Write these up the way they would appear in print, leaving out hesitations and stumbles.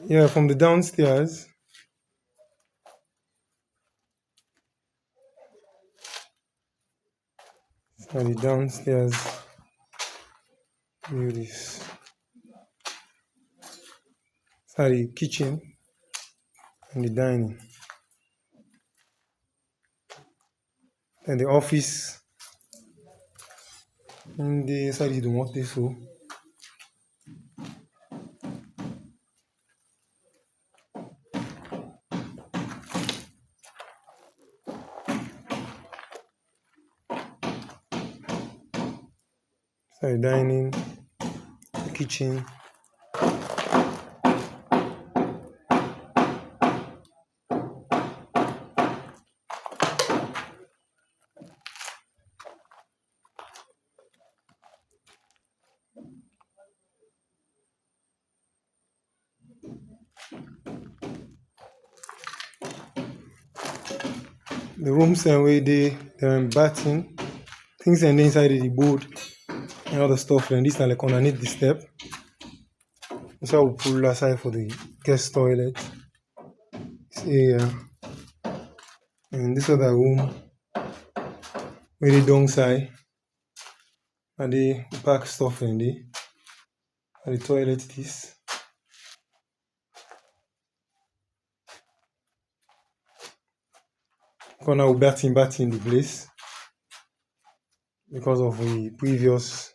Yeah, from the downstairs. And the downstairs view this. Sorry, kitchen and the dining. And the office in the sorry do want this so. Sorry, dining, the kitchen. The rooms and where they're bathing. Things and inside the board and other stuff. And this are like underneath the step. So we'll pull aside for the guest toilet. This area. And this other room where the downside. And they pack stuff in there. And the toilet this. Because now we're bathing the place because of the previous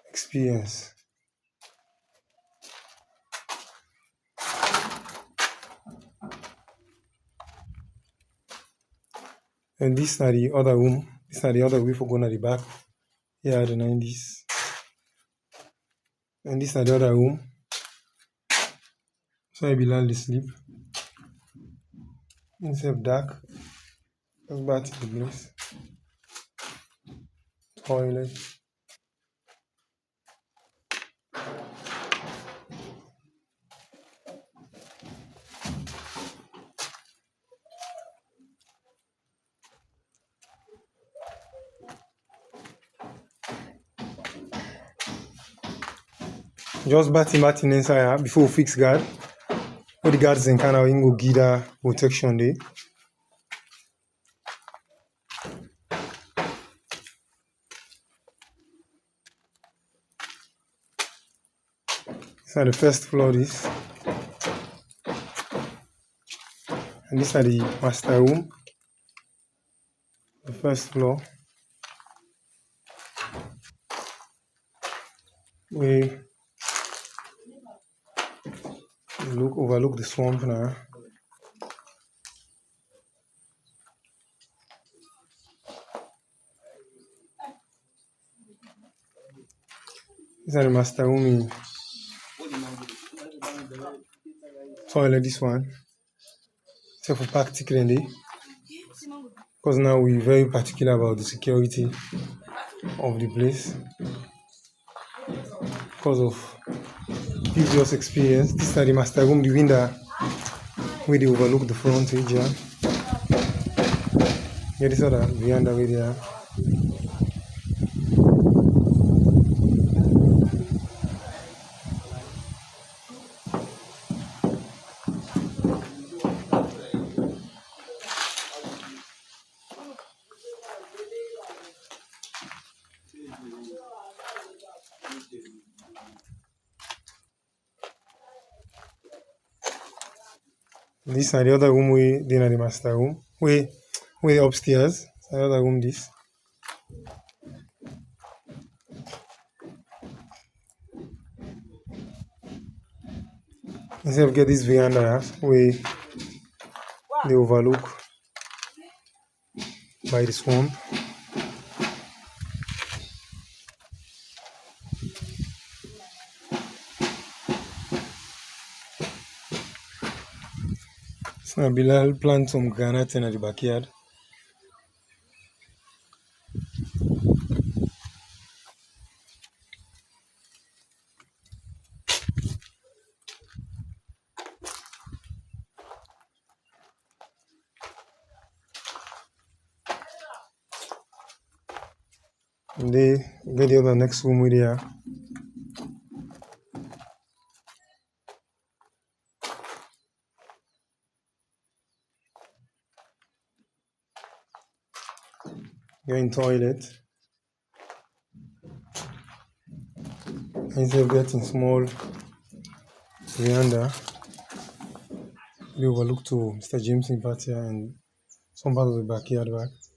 experience. And this are the other room. This are the other way for going at the back. Here are the 90s. And this are the other room. So I belong to sleep. Instead of dark. Let's bath the place. Toilet. Just bathing inside before we fix guard. All the guards in Canada will go give that protection there. This are the first floor this. And these are the master room. The first floor. We overlook the swamp now. These are the master room in toilet this one. Except for park ticket in there. Because now we're very particular about the security of the place. Because of previous experience. This is the master room, the window where they overlook the front area. Yeah, this other veranda where they are. This are the other room where they are the master room. Where upstairs. The other room this. Instead of get this veranda where they overlook by the swamp. So Bilal plant some granite in the backyard. And they get the other next room where they are. going toilet, instead of getting small veranda, we overlook to Mr. James' party and some part of the backyard back.